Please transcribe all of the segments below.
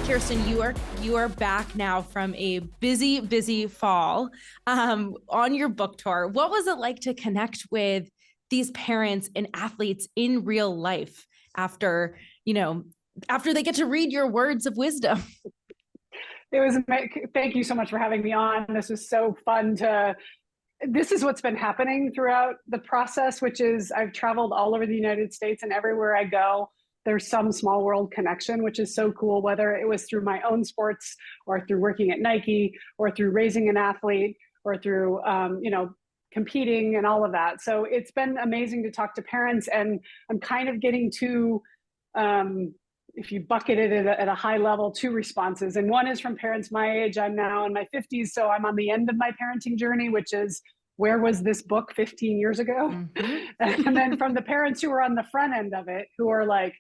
Kirsten, you are back now from a busy fall on your book tour. What was it like to connect with these parents and athletes in real life after they get to read your words of wisdom? It was, thank you so much for having me on. This was so fun this is what's been happening throughout the process, which is I've traveled all over the United States, and everywhere I go, there's some small world connection, which is so cool, whether it was through my own sports or through working at Nike or through raising an athlete or through, competing and all of that. So it's been amazing to talk to parents, and I'm kind of getting to, if you bucket it at a high level, two responses. And one is from parents my age. I'm now in my 50s, so I'm on the end of my parenting journey, which is, where was this book 15 years ago? Mm-hmm. And then from the parents who are on the front end of it, who are like,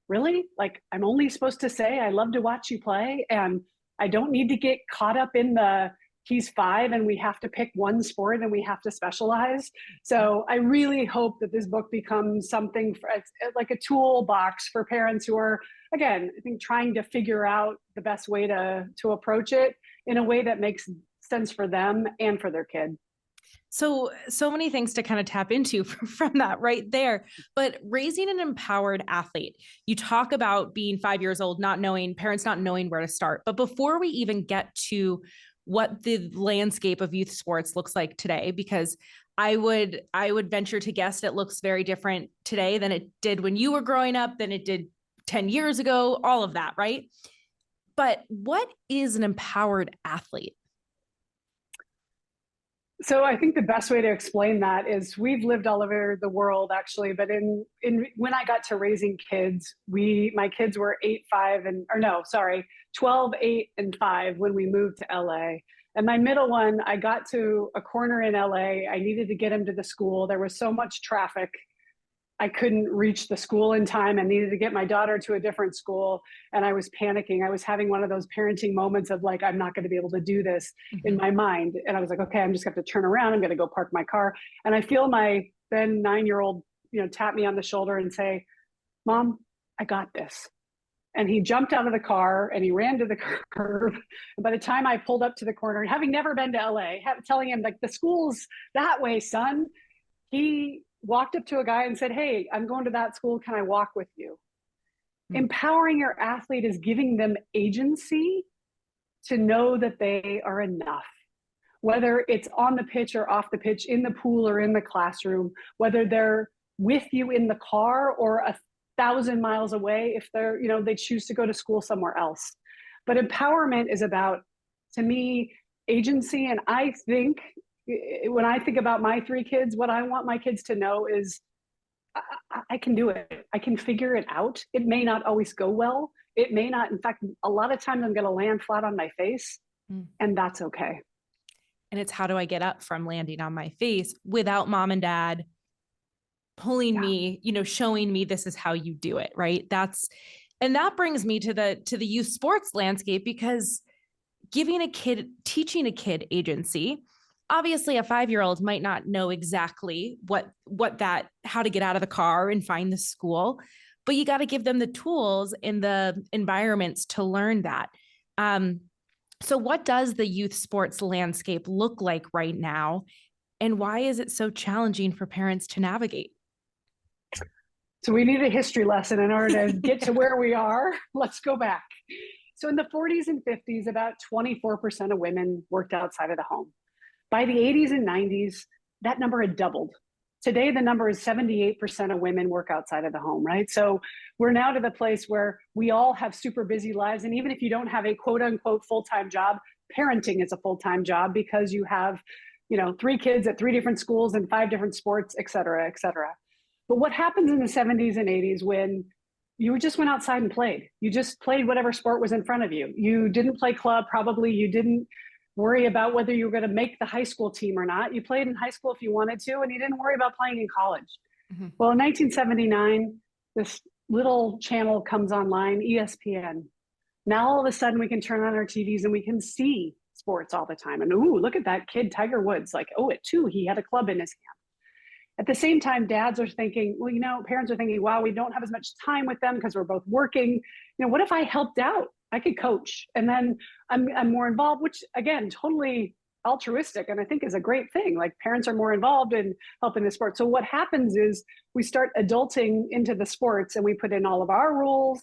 really? Like, I'm only supposed to say, I love to watch you play, and I don't need to get caught up in he's 5 and we have to pick one sport and we have to specialize. So I really hope that this book becomes something like a toolbox for parents who are, again, I think trying to figure out the best way to approach it in a way that makes sense for them and for their kid. So many things to kind of tap into from that right there. But raising an empowered athlete, you talk about being 5 years old, parents not knowing where to start. But before we even get to what the landscape of youth sports looks like today, because I would venture to guess it looks very different today than it did when you were growing up, than it did 10 years ago, all of that, right? But what is an empowered athlete? So I think the best way to explain that is, we've lived all over the world actually, but when I got to raising kids, my kids were 12, 8, and 5 when we moved to LA. And my middle one, I got to a corner in LA. I needed to get him to the school. There was so much traffic. I couldn't reach the school in time and needed to get my daughter to a different school. And I was panicking. I was having one of those parenting moments of like, I'm not going to be able to do this in my mind. And I was like, okay, I'm just going to have to turn around. I'm going to go park my car. And I feel my then 9-year-old, tap me on the shoulder and say, Mom, I got this. And he jumped out of the car and he ran to the curb. And by the time I pulled up to the corner, having never been to LA, telling him like, the school's that way, son, he walked up to a guy and said, hey, I'm going to that school. Can I walk with you? Mm-hmm. Empowering your athlete is giving them agency to know that they are enough, whether it's on the pitch or off the pitch, in the pool or in the classroom, whether they're with you in the car or 1,000 miles away, if they choose to go to school somewhere else. But empowerment is about, to me, agency. And I think, when I think about my 3 kids, what I want my kids to know is I can do it. I can figure it out. It may not always go well. It may not. In fact, a lot of times I'm going to land flat on my face, and that's okay. And it's, how do I get up from landing on my face without mom and dad pulling me, showing me this is how you do it, right? And that brings me to the youth sports landscape, because teaching a kid agency. Obviously, a 5-year-old might not know exactly how to get out of the car and find the school, but you got to give them the tools and the environments to learn that. So what does the youth sports landscape look like right now? And why is it so challenging for parents to navigate? So we need a history lesson in order to get to where we are. Let's go back. So in the 40s and 50s, about 24% of women worked outside of the home. By the 80s and 90s, that number had doubled. Today, the number is 78% of women work outside of the home, right? So we're now to the place where we all have super busy lives. And even if you don't have a quote unquote full-time job, parenting is a full-time job, because you have, 3 kids at 3 different schools and 5 different sports, et cetera, et cetera. But what happens in the 70s and 80s, when you just went outside and played? You just played whatever sport was in front of you. You didn't play club, probably. You didn't worry about whether you were going to make the high school team or not. You played in high school if you wanted to, and you didn't worry about playing in college. Mm-hmm. Well, in 1979, this little channel comes online, ESPN. Now, all of a sudden, we can turn on our TVs and we can see sports all the time. And ooh, look at that kid, Tiger Woods. Like, oh, at 2, he had a club in his hand. At the same time, dads are thinking, parents are thinking, wow, we don't have as much time with them because we're both working. What if I helped out I could coach, and then I'm more involved, which again, totally altruistic, and I think is a great thing. Like parents are more involved in helping the sport. So what happens is we start adulting into the sports, and we put in all of our rules.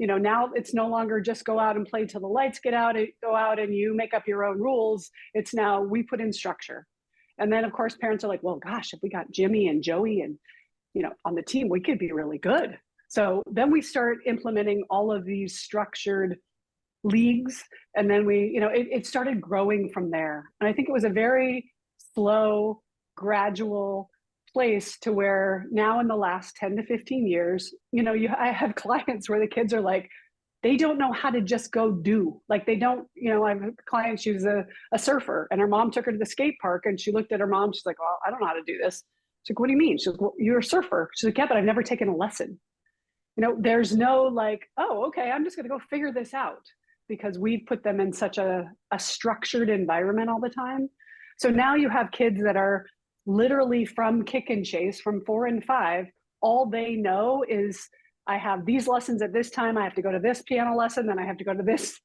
Now it's no longer just go out and play till the lights get out. Go out and you make up your own rules. It's now we put in structure, and then of course parents are like, well, gosh, if we got Jimmy and Joey and on the team, we could be really good. So then we start implementing all of these structured leagues, and then it started growing from there. And I think it was a very slow, gradual place to where now in the last 10 to 15 years, I have clients where the kids are like, they don't know how to just go do. Like they don't, I have a client, she was a surfer, and her mom took her to the skate park, and she looked at her mom, she's like, well, I don't know how to do this. She's like, what do you mean? She's like, well, you're a surfer. She's like, yeah, but I've never taken a lesson. There's no like, oh, okay, I'm just going to go figure this out, because we've put them in such a structured environment all the time. So now you have kids that are literally from kick and chase, from 4 and 5. All they know is I have these lessons at this time. I have to go to this piano lesson. Then I have to go to this,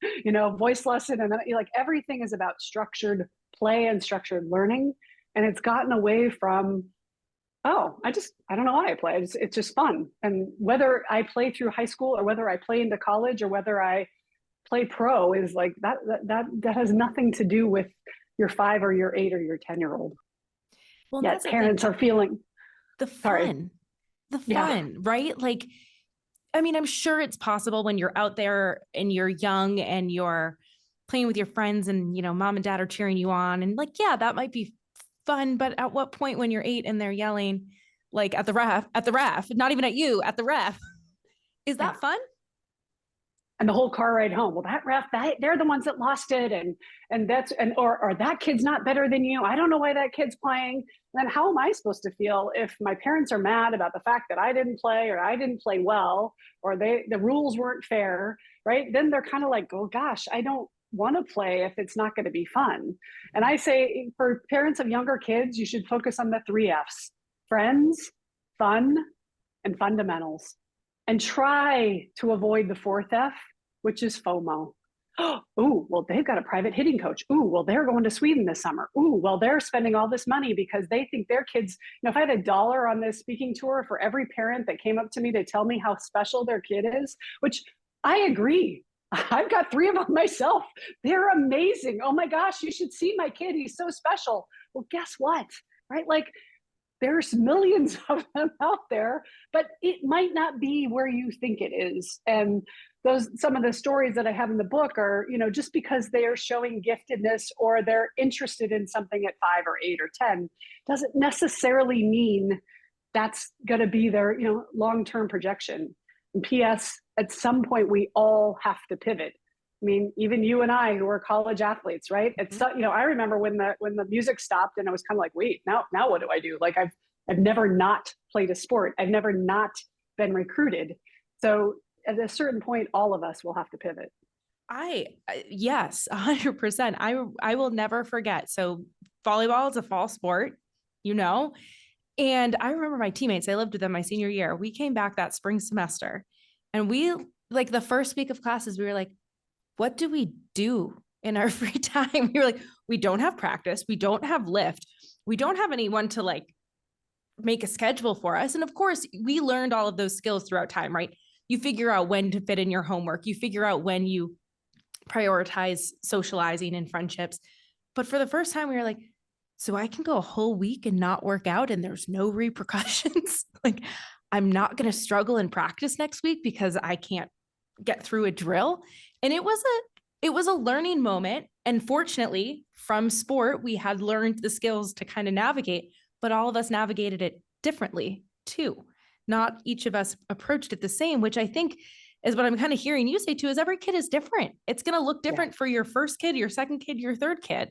voice lesson. And then like everything is about structured play and structured learning. And it's gotten away from, oh, I don't know why I play. It's just fun. And whether I play through high school or whether I play into college or whether I play pro is like that has nothing to do with your 5 or your 8 or your 10-year-old. Well, Yet parents are feeling the fun, right? Like, I mean, I'm sure it's possible when you're out there and you're young and you're playing with your friends and, mom and dad are cheering you on, and like, yeah, that might be fun. But at what point when you're 8 and they're yelling like at the ref, not even at you, at the ref, is that fun? And the whole car ride home, well, that ref, they're the ones that lost it, or that kid's not better than you. I don't know why that kid's playing. And then how am I supposed to feel if my parents are mad about the fact that I didn't play, or I didn't play well, or the rules weren't fair, right? Then they're kind of like, oh gosh, I don't want to play if it's not going to be fun. And I say for parents of younger kids, you should focus on the 3 F's: friends, fun, and fundamentals. And try to avoid the 4th F, which is FOMO. Oh, well, they've got a private hitting coach. Oh, well, they're going to Sweden this summer. Oh, well, they're spending all this money because they think their kids, if I had $1 on this speaking tour for every parent that came up to me to tell me how special their kid is, which I agree. I've got 3 of them myself. They're amazing. Oh my gosh, you should see my kid. He's so special. Well, guess what? Right? Like, there's millions of them out there, but it might not be where you think it is. And some of the stories that I have in the book are, just because they are showing giftedness or they're interested in something at 5 or 8 or 10, doesn't necessarily mean that's going to be their, long-term projection. And P.S., at some point, we all have to pivot. I mean, even you and I, who are college athletes, right? It's I remember when the music stopped, and I was kind of like, wait, now what do I do? Like I've never not played a sport. I've never not been recruited. So at a certain point, all of us will have to pivot. Yes, 100%. I will never forget. So volleyball is a fall sport, and I remember my teammates, I lived with them my senior year. We came back that spring semester, and we, like, the first week of classes, we were like, what do we do in our free time? We were like, we don't have practice. We don't have lift. We don't have anyone to like make a schedule for us. And of course, we learned all of those skills throughout time, right? You figure out when to fit in your homework. You figure out when you prioritize socializing and friendships. But for the first time, we were like, so I can go a whole week and not work out and there's no repercussions. Like, I'm not going to struggle in practice next week because I can't get through a drill. And it was a learning moment. And fortunately, from sport, we had learned the skills to kind of navigate, but all of us navigated it differently too. Not each of us approached it the same, which I think is what I'm kind of hearing you say too, is every kid is different. It's going to look different for your first kid, your second kid, your third kid.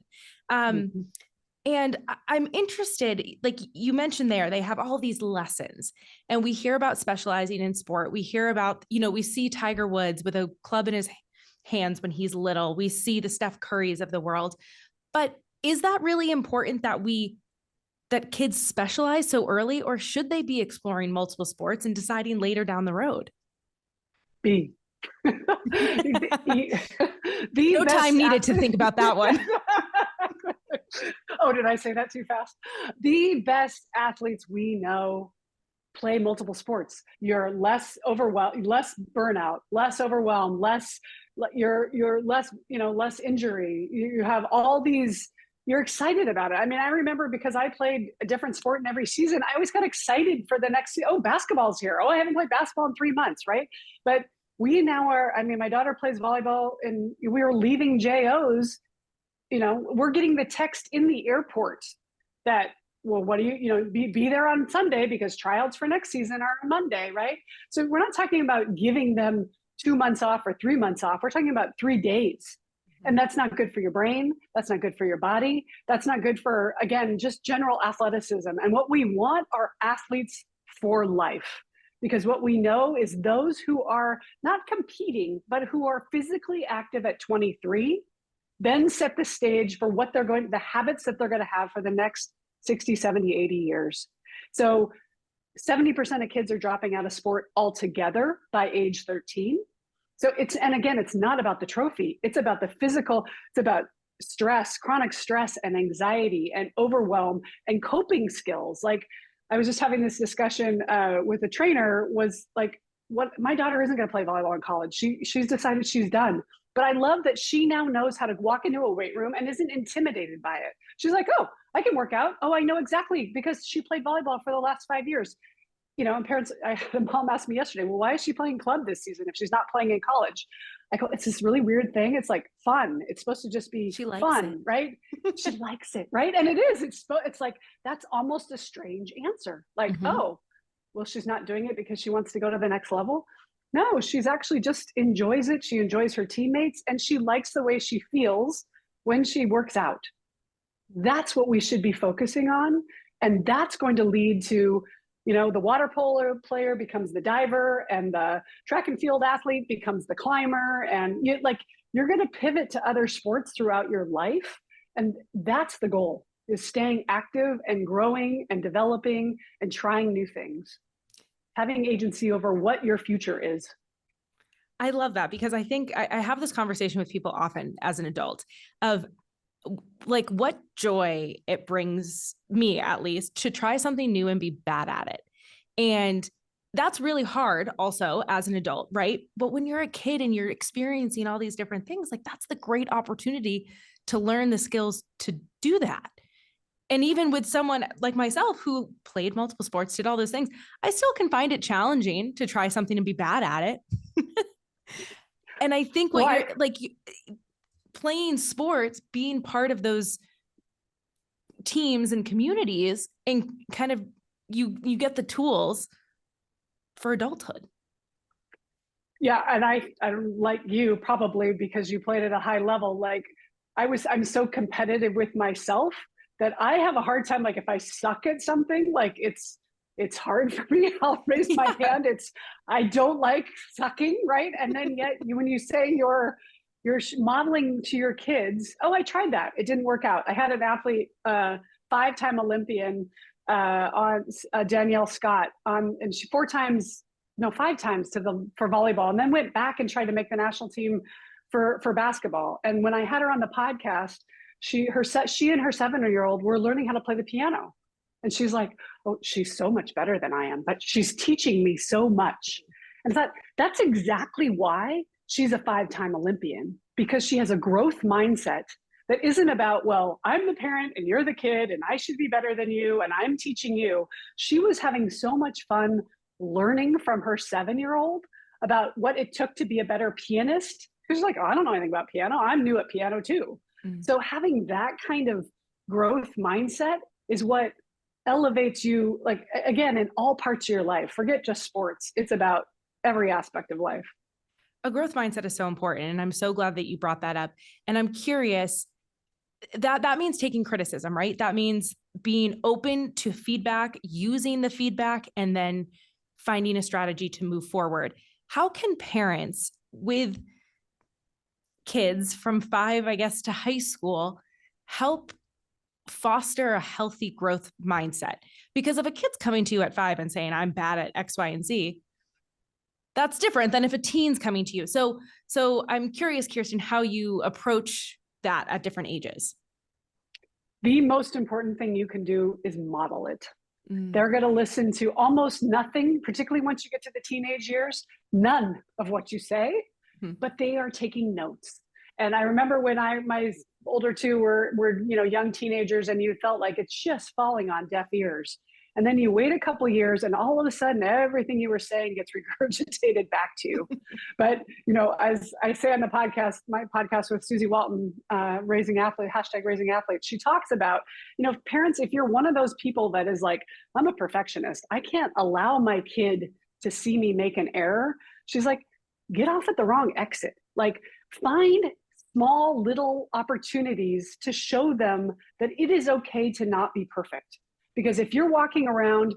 And I'm interested, like you mentioned there, they have all these lessons and we hear about specializing in sport. We hear about, we see Tiger Woods with a club in his hands when he's little. We see the Steph Currys of the world. But is that really important that kids specialize so early, or should they be exploring multiple sports and deciding later down the road? B. The No best time needed to think about that one. Oh, did I say that too fast? The best athletes we know play multiple sports. You're less overwhelmed, less burnout, less overwhelmed, you're less, less injury. You have all these, you're excited about it. I mean, I remember because I played a different sport in every season, I always got excited for the next, oh, basketball's here. Oh, I haven't played basketball in 3 months, right? But we now are, I mean, my daughter plays volleyball and we were leaving JOs, we're getting the text in the airport that, well, what do be there on Sunday because tryouts for next season are on Monday, right? So we're not talking about giving them 2 months off or 3 months off. We're talking about 3 days. And that's not good for your brain. That's not good for your body. That's not good for, again, just general athleticism. And what we want are athletes for life. Because what we know is those who are not competing, but who are physically active at 23, then set the stage for the habits that they're going to have for the next 60, 70, 80 years. So 70% of kids are dropping out of sport altogether by age 13. So and again, it's not about the trophy. It's about the physical. It's about stress, chronic stress and anxiety and overwhelm and coping skills. Like I was just having this discussion with a trainer was like, what my daughter isn't going to play volleyball in college. She's decided she's done. But I love that she now knows how to walk into a weight room and isn't intimidated by it. She's like, oh, I can work out. Oh, I know exactly because she played volleyball for the last 5 years. And parents, the mom asked me yesterday, well, why is she playing club this season if she's not playing in college? I go, it's this really weird thing. It's like fun. It's supposed to just be fun, right? She likes it, right? And it is. It's like, that's almost a strange answer. Like, oh, well, she's not doing it because she wants to go to the next level. No, she's actually just enjoys it. She enjoys her teammates and she likes the way she feels when she works out. That's what we should be focusing on. And that's going to lead to, the water polo player becomes the diver and the track and field athlete becomes the climber. And you're going to pivot to other sports throughout your life. And that's the goal, is staying active and growing and developing and trying new things. Having agency over what your future is. I love that because I think I have this conversation with people often as an adult of like what joy it brings me, at least, to try something new and be bad at it. And that's really hard also as an adult, right? But when you're a kid and you're experiencing all these different things, like that's the great opportunity to learn the skills to do that. And even with someone like myself who played multiple sports, did all those things, I still can find it challenging to try something and be bad at it. And I think playing sports, being part of those teams and communities, and kind of you get the tools for adulthood. Yeah, and I like you probably because you played at a high level. Like I'm so competitive with myself that I have a hard time. Like if I suck at something, like it's hard for me. I'll raise my hand. I don't like sucking, right? And then yet when you say you're modeling to your kids, oh, I tried that. It didn't work out. I had an athlete, 5-time Olympian, on Danielle Scott, and she 5 times for volleyball, and then went back and tried to make the national team for basketball. And when I had her on the podcast, she and her 7-year-old were learning how to play the piano. And she's like, oh, she's so much better than I am, but she's teaching me so much. And that's exactly why she's a 5-time Olympian, because she has a growth mindset that isn't about, well, I'm the parent and you're the kid and I should be better than you and I'm teaching you. She was having so much fun learning from her 7-year-old about what it took to be a better pianist. She's like, oh, I don't know anything about piano. I'm new at piano too. So having that kind of growth mindset is what elevates you, like, again, in all parts of your life. Forget just sports. It's about every aspect of life. A growth mindset is so important. And I'm so glad that you brought that up. And I'm curious, that means taking criticism, right? That means being open to feedback, using the feedback, and then finding a strategy to move forward. How can parents with kids from 5, I guess, to high school help foster a healthy growth mindset? Because if a kid's coming to you at 5 and saying, I'm bad at X, Y, and Z, That's different than if a teen's coming to you. So I'm curious, Kirsten, how you approach that at different ages. The most important thing you can do is model it. Mm. They're going to listen to almost nothing, particularly once you get to the teenage years, none of what you say, but they are taking notes. And I remember when my older two were young teenagers, and you felt like it's just falling on deaf ears. And then you wait a couple of years, and all of a sudden, everything you were saying gets regurgitated back to you. But as I say on the podcast, my podcast with Susie Walton, Raising Athlete, #RaisingAthletes, she talks about, parents, if you're one of those people that is like, I'm a perfectionist, I can't allow my kid to see me make an error. She's like, get off at the wrong exit. Like, find small little opportunities to show them that it is okay to not be perfect. Because if you're walking around,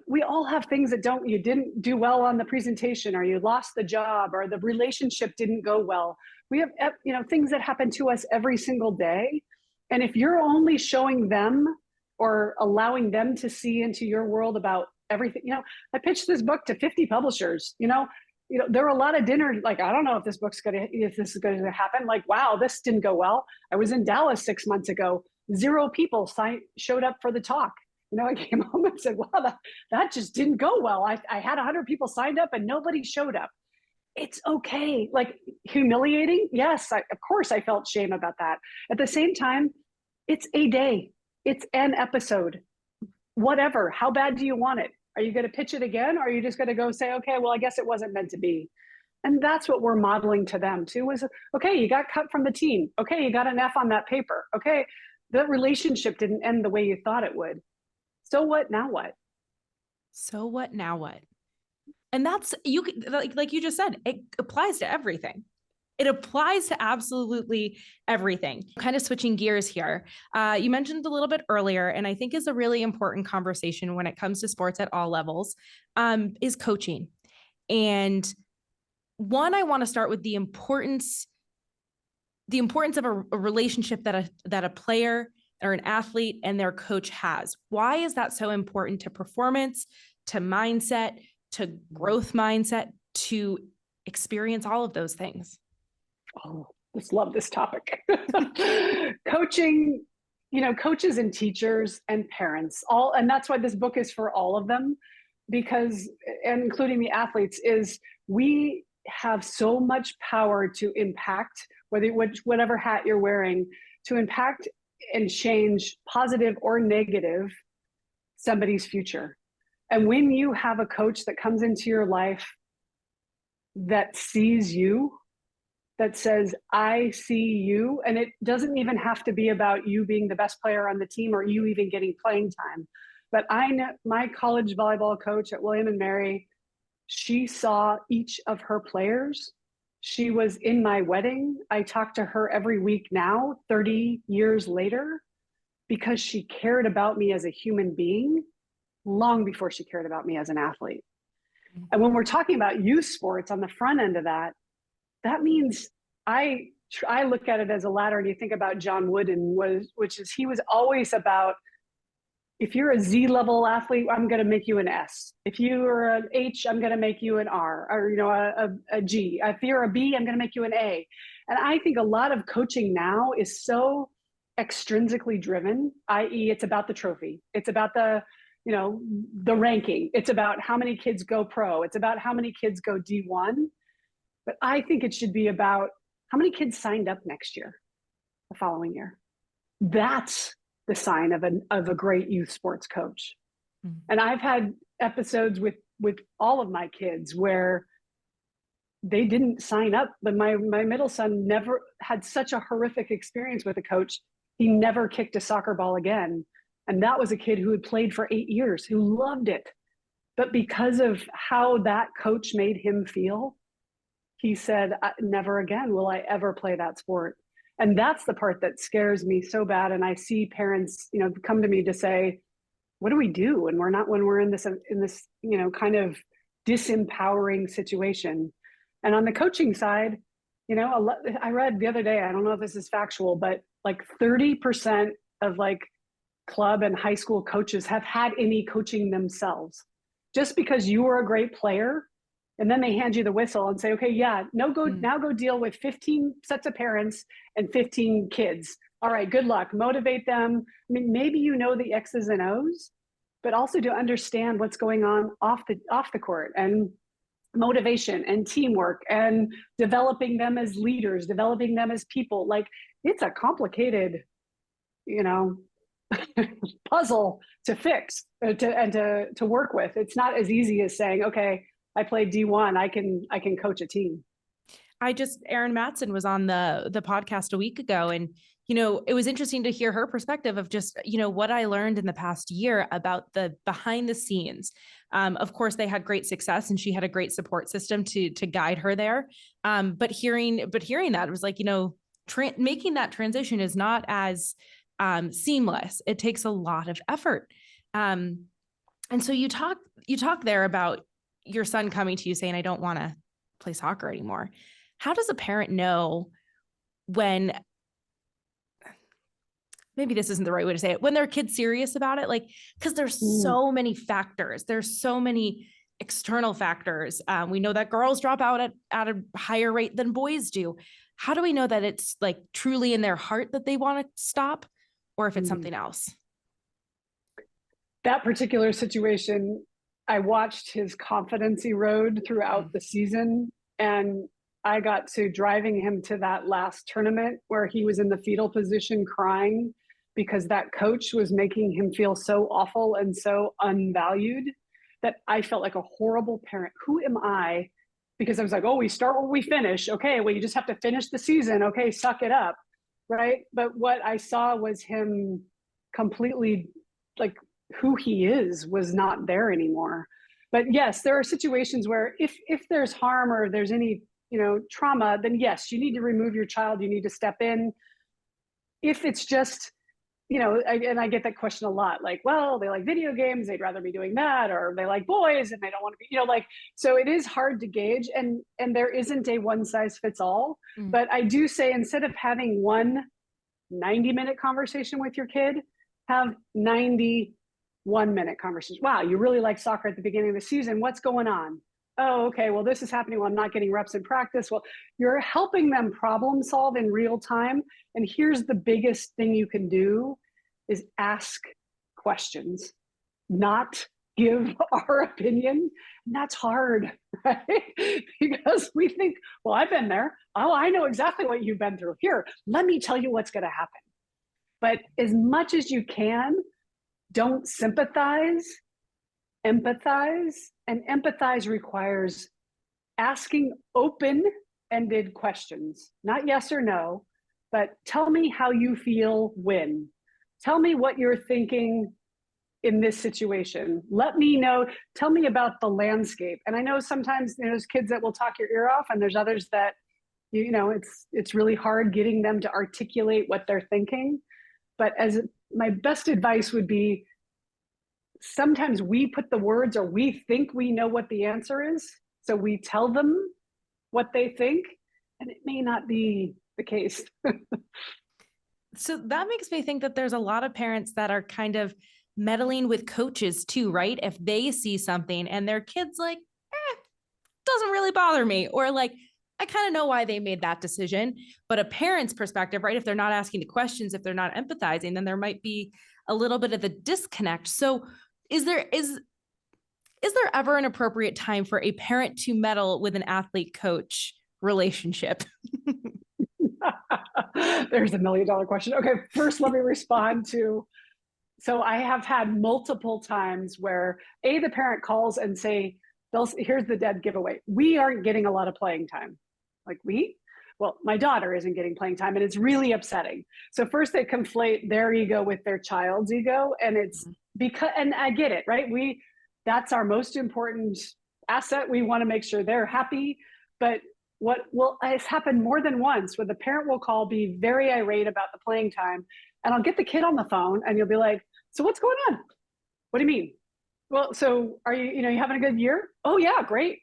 we all have things that you didn't do well on the presentation, or you lost the job, or the relationship didn't go well. We have, things that happen to us every single day. And if you're only showing them or allowing them to see into your world about everything, I pitched this book to 50 publishers, there were a lot of dinners, like, I don't know if this is going to happen. Like, wow, this didn't go well. I was in Dallas 6 months ago. 0 people showed up for the talk. I came home and said, wow, that just didn't go well. I had 100 people signed up and nobody showed up. It's okay. Like, humiliating? Yes, of course I felt shame about that. At the same time, it's a day. It's an episode. Whatever. How bad do you want it? Are you going to pitch it again? Or are you just going to go say, okay, well, I guess it wasn't meant to be? And that's what we're modeling to them too, was, okay, you got cut from the team. Okay, you got an F on that paper. Okay, the relationship didn't end the way you thought it would. So what, now what? So what, now what? And that's, like you just said, it applies to everything. It applies to absolutely everything. Kind of switching gears here. You mentioned a little bit earlier, and I think is a really important conversation when it comes to sports at all levels, is coaching. And one, I want to start with the importance of a relationship that a player or an athlete and their coach has. Why is that so important to performance, to mindset, to growth mindset, to experience all of those things? Oh, just love this topic. Coaching, coaches and teachers and parents, and that's why this book is for all of them, because, and including the athletes, is we have so much power to impact, whatever hat you're wearing, to impact and change, positive or negative, somebody's future. And when you have a coach that comes into your life that sees you, that says, I see you, and it doesn't even have to be about you being the best player on the team or you even getting playing time. But I know my college volleyball coach at William and Mary, she saw each of her players. She was in my wedding. I talk to her every week now, 30 years later, because she cared about me as a human being long before she cared about me as an athlete. And when we're talking about youth sports on the front end of that, that means I look at it as a ladder, and you think about John Wooden, he was always about, if you're a Z level athlete, I'm going to make you an S. If you are an H, I'm going to make you an R, or a G. If you're a B, I'm going to make you an A. And I think a lot of coaching now is so extrinsically driven, i.e., it's about the trophy. It's about the ranking. It's about how many kids go pro. It's about how many kids go D1. But I think it should be about how many kids signed up next year, the following year. That's the sign of a great youth sports coach. Mm-hmm. And I've had episodes with all of my kids where they didn't sign up, but my middle son never had such a horrific experience with a coach. He never kicked a soccer ball again. And that was a kid who had played for 8 years, who loved it. But because of how that coach made him feel, he said, never again will I ever play that sport. And that's the part that scares me so bad. And I see parents, come to me to say, what do we do when we're in this, kind of disempowering situation? And on the coaching side, I read the other day, I don't know if this is factual, but like 30% of club and high school coaches have had any coaching themselves. Just because you were a great player, And then they hand you the whistle and say, okay, yeah, now go deal with 15 sets of parents and 15 kids. All right, good luck. Motivate them. I mean, maybe you know the X's and O's, but also to understand what's going on off the court, and motivation and teamwork and developing them as leaders, developing them as people. Like, it's a complicated, puzzle to fix and to work with. It's not as easy as saying, okay, I played D1, I can coach a team. Erin Matson was on the podcast a week ago, and it was interesting to hear her perspective of just, what I learned in the past year about the behind the scenes. Of course, they had great success and she had a great support system to guide her there. But hearing that, it was like, making that transition is not as seamless. It takes a lot of effort. And so you talk there about your son coming to you saying, I don't want to play soccer anymore. How does a parent know when, maybe this isn't the right way to say it, when their kid's serious about it? Like, because there's so many factors. There's so many external factors. We know that girls drop out at a higher rate than boys do. How do we know that it's like truly in their heart that they want to stop, or if it's something else? That particular situation, I watched his confidence erode throughout the season, and I got to driving him to that last tournament where he was in the fetal position crying because that coach was making him feel so awful and so unvalued, that I felt like a horrible parent. Who am I? Because I was like, oh, we start where we finish. Okay, well, you just have to finish the season. Okay, suck it up, right? But what I saw was him completely, like, who he is was not there anymore. But yes, there are situations where if there's harm or there's any trauma, then yes, you need to remove your child. You need to step in. If it's just, and I get that question a lot, like, well, they like video games, they'd rather be doing that, or they like boys and they don't want to be, so it is hard to gauge, and there isn't a one size fits all. But I do say, instead of having one 90-minute conversation with your kid, have 91-minute conversation. Wow, you really like soccer at the beginning of the season. What's going on? Oh, okay, well, this is happening. Well, I'm not getting reps in practice. Well, you're helping them problem solve in real time. And here's the biggest thing you can do is ask questions, not give our opinion. And that's hard, right? Because we think, well, I've been there. Oh, I know exactly what you've been through. Here, let me tell you what's going to happen. But as much as you can, don't sympathize, empathize. And empathize requires asking open-ended questions, not yes or no, but tell me how you feel when. Tell me what you're thinking in this situation. Let me know, tell me about the landscape. And I know sometimes there's kids that will talk your ear off, and there's others that, it's really hard getting them to articulate what they're thinking. But as my best advice would be, sometimes we put the words, or we think we know what the answer is. So we tell them what they think, and it may not be the case. So that makes me think that there's a lot of parents that are kind of meddling with coaches too, right? If they see something and their kid's like, doesn't really bother me, or like, I kind of know why they made that decision. But a parent's perspective, right? If they're not asking the questions, if they're not empathizing, then there might be a little bit of the disconnect. So is there ever an appropriate time for a parent to meddle with an athlete coach relationship? There's $1 million question. Okay, first let me respond to, so I have had multiple times where the parent calls and say, here's the dead giveaway. We aren't getting a lot of playing time. Like, well, my daughter isn't getting playing time, and it's really upsetting. So first they conflate their ego with their child's ego, and it's because, and I get it, right? That's our most important asset. We want to make sure they're happy. But it's happened more than once where the parent will call, be very irate about the playing time, and I'll get the kid on the phone, and you'll be like, so what's going on? What do you mean? Well, so are you having a good year? Oh yeah, great.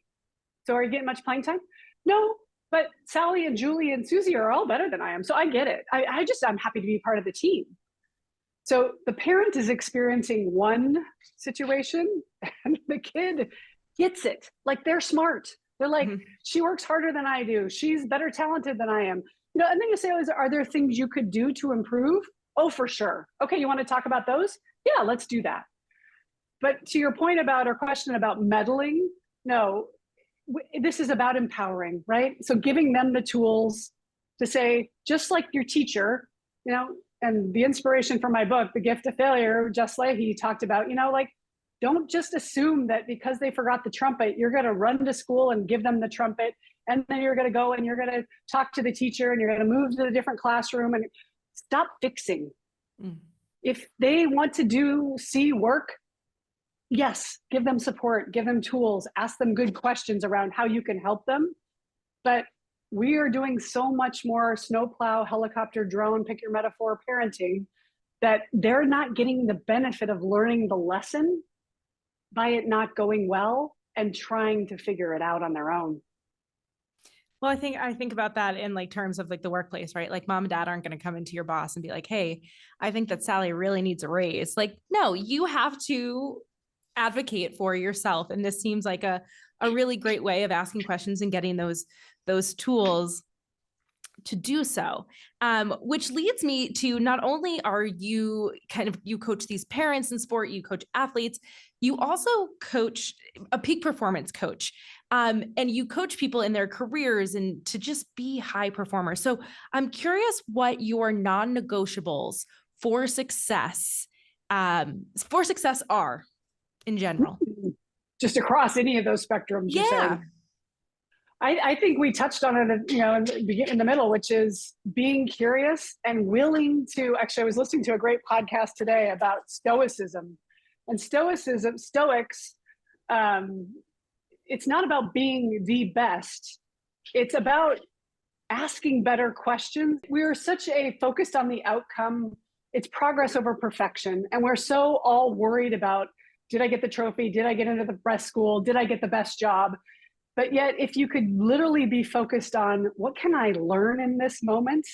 So are you getting much playing time? No, but Sally and Julie and Susie are all better than I am. So I get it. I'm happy to be part of the team. So the parent is experiencing one situation and the kid gets it. Like, they're smart. They're like, Mhm. she works harder than I do. She's better talented than I am. And then you say, are there things you could do to improve? Oh, for sure. Okay, you want to talk about those? Yeah, let's do that. But to your point about, or question about meddling, no, this is about empowering, right? So giving them the tools to say, just like your teacher, and the inspiration for my book, The Gift of Failure, Just like he talked about, like, don't just assume that because they forgot the trumpet, you're going to run to school and give them the trumpet. And then you're going to go and you're going to talk to the teacher and you're going to move to a different classroom and stop fixing. Mm. If they want to see work, yes, give them support, give them tools, ask them good questions around how you can help them. But we are doing so much more snowplow, helicopter, drone, pick your metaphor, parenting, that they're not getting the benefit of learning the lesson by it not going well and trying to figure it out on their own. Well, I think about that in like terms of like the workplace, right? Like mom and dad aren't going to come into your boss and be like, hey, I think that Sally really needs a raise. Like, no, you have to advocate for yourself. And this seems like a really great way of asking questions and getting those tools to do so, which leads me to, not only are you you coach these parents in sport, you coach athletes, you also coach a peak performance coach, and you coach people in their careers and to just be high performers. So I'm curious what your non-negotiables for success are in general. Just across any of those spectrums, you're saying? I think we touched on it, in the middle, which is being curious and willing to. Actually, I was listening to a great podcast today about stoicism, and Stoics. It's not about being the best. It's about asking better questions. We're such focused on the outcome. It's progress over perfection, and we're so all worried about, did I get the trophy? Did I get into the best school? Did I get the best job? But yet, if you could literally be focused on, what can I learn in this moment,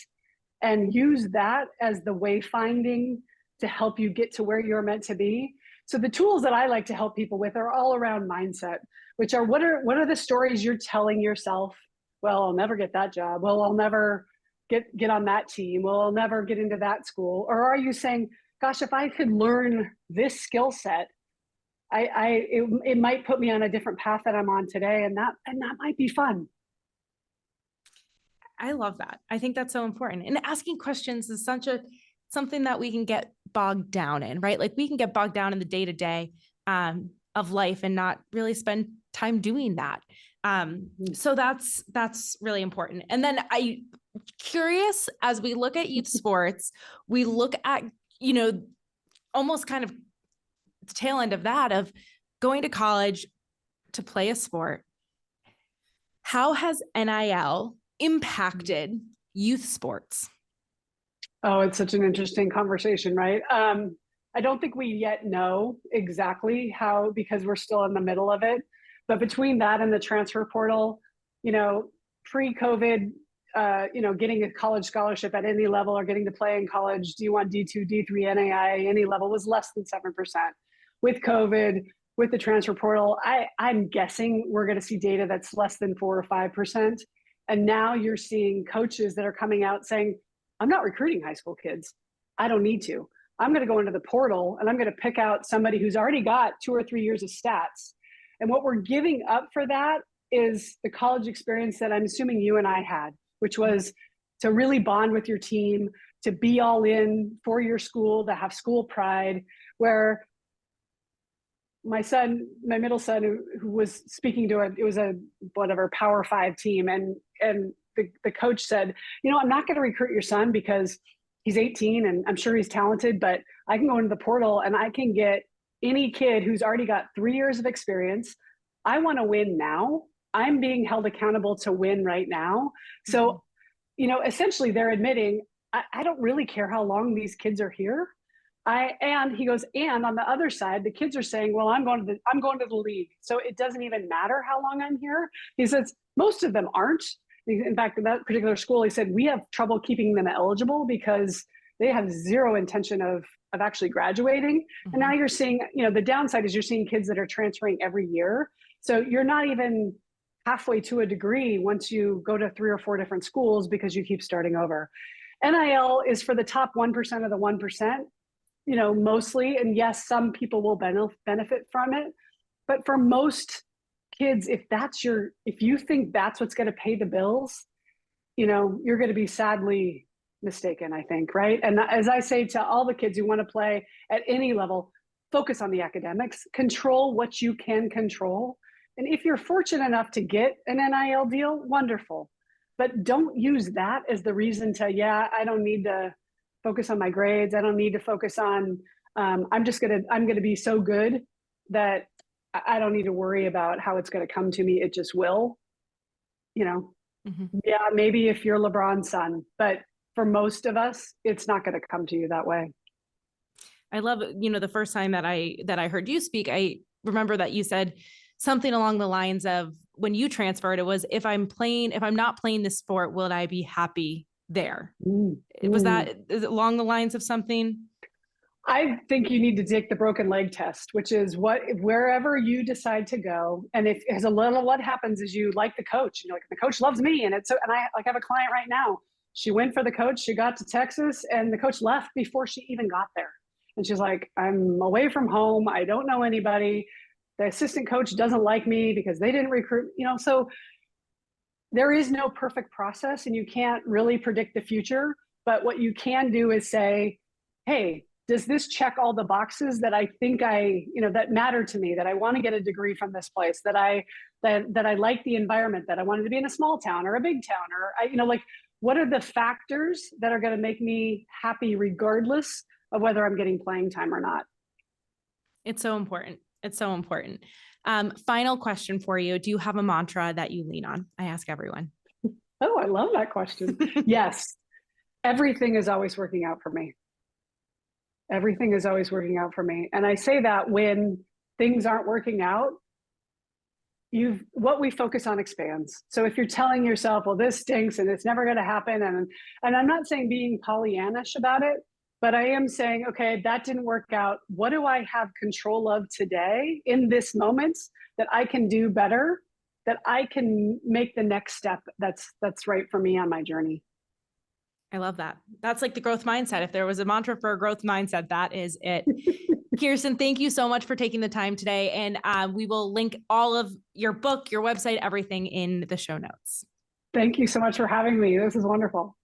and use that as the wayfinding to help you get to where you're meant to be. So the tools that I like to help people with are all around mindset, which are, what are the stories you're telling yourself? Well, I'll never get that job. Well, I'll never get on that team. Well, I'll never get into that school. Or are you saying, gosh, if I could learn this skill set, it might put me on a different path that I'm on today, and that might be fun. I love that. I think that's so important. And asking questions is something that we can get bogged down in, right? Like we can get bogged down in the day-to-day of life and not really spend time doing that. So that's really important. And then curious, as we look at youth sports, we look at, almost kind of the tail end of that, of going to college to play a sport. How has NIL impacted youth sports? Oh, it's such an interesting conversation, right? I don't think we yet know exactly how, because we're still in the middle of it. But between that and the transfer portal, pre-COVID, getting a college scholarship at any level or getting to play in college, D1, D2, D3, NAIA, any level, was less than 7%. With COVID, with the transfer portal, I'm guessing we're going to see data that's less than 4 or 5%. And now you're seeing coaches that are coming out saying, I'm not recruiting high school kids. I don't need to. I'm going to go into the portal and I'm going to pick out somebody who's already got 2 or 3 years of stats. And what we're giving up for that is the college experience that I'm assuming you and I had, which was to really bond with your team, to be all in for your school, to have school pride, where my middle son, who was speaking to it was a Power 5 team. And the coach said, I'm not going to recruit your son because he's 18 and I'm sure he's talented, but I can go into the portal and I can get any kid who's already got 3 years of experience. I want to win now. I'm being held accountable to win right now. So, essentially they're admitting, I don't really care how long these kids are here. And he goes, and on the other side, the kids are saying, well, I'm going to the league. So it doesn't even matter how long I'm here. He says, most of them aren't. In fact, in that particular school, he said, we have trouble keeping them eligible because they have zero intention of actually graduating. Mm-hmm. And now you're seeing, the downside is you're seeing kids that are transferring every year. So you're not even halfway to a degree once you go to 3 or 4 different schools because you keep starting over. NIL is for the top 1% of the 1%, mostly. And yes, some people will benefit from it. But for most kids, if you think that's what's going to pay the bills, you're going to be sadly mistaken, I think, right? And as I say to all the kids who want to play at any level, focus on the academics, control what you can control. And if you're fortunate enough to get an NIL deal, wonderful. But don't use that as the reason to, I don't need to focus on my grades. I don't need to focus on, I'm going to be so good that I don't need to worry about how it's going to come to me. It just will, Yeah, maybe if you're LeBron's son, but for most of us, it's not going to come to you that way. I love, the first time that I heard you speak, I remember that you said something along the lines of, when you transferred, it was, if I'm not playing this sport, will I be happy there? Was that, is it along the lines of something? I think you need to take the broken leg test, which is wherever you decide to go. And what happens is you like the coach, like the coach loves me. And I have a client right now. She went for the coach. She got to Texas and the coach left before she even got there. And she's like, I'm away from home. I don't know anybody. The assistant coach doesn't like me because they didn't recruit, so there is no perfect process and you can't really predict the future. But what you can do is say, hey, does this check all the boxes that I think that matter to me, that I want to get a degree from this place, that I like the environment, that I wanted to be in a small town or a big town, or what are the factors that are going to make me happy regardless of whether I'm getting playing time or not? It's so important. It's so important. Final question for you. Do you have a mantra that you lean on? I ask everyone. Oh, I love that question. Yes. Everything is always working out for me. Everything is always working out for me. And I say that when things aren't working out, what we focus on expands. So if you're telling yourself, well, this stinks and it's never going to happen. And I'm not saying being Pollyannish about it, but I am saying, okay, that didn't work out. What do I have control of today in this moment that I can do better, that I can make the next step that's right for me on my journey? I love that. That's like the growth mindset. If there was a mantra for a growth mindset, that is it. Kirsten, thank you so much for taking the time today. And we will link all of your book, your website, everything in the show notes. Thank you so much for having me. This is wonderful.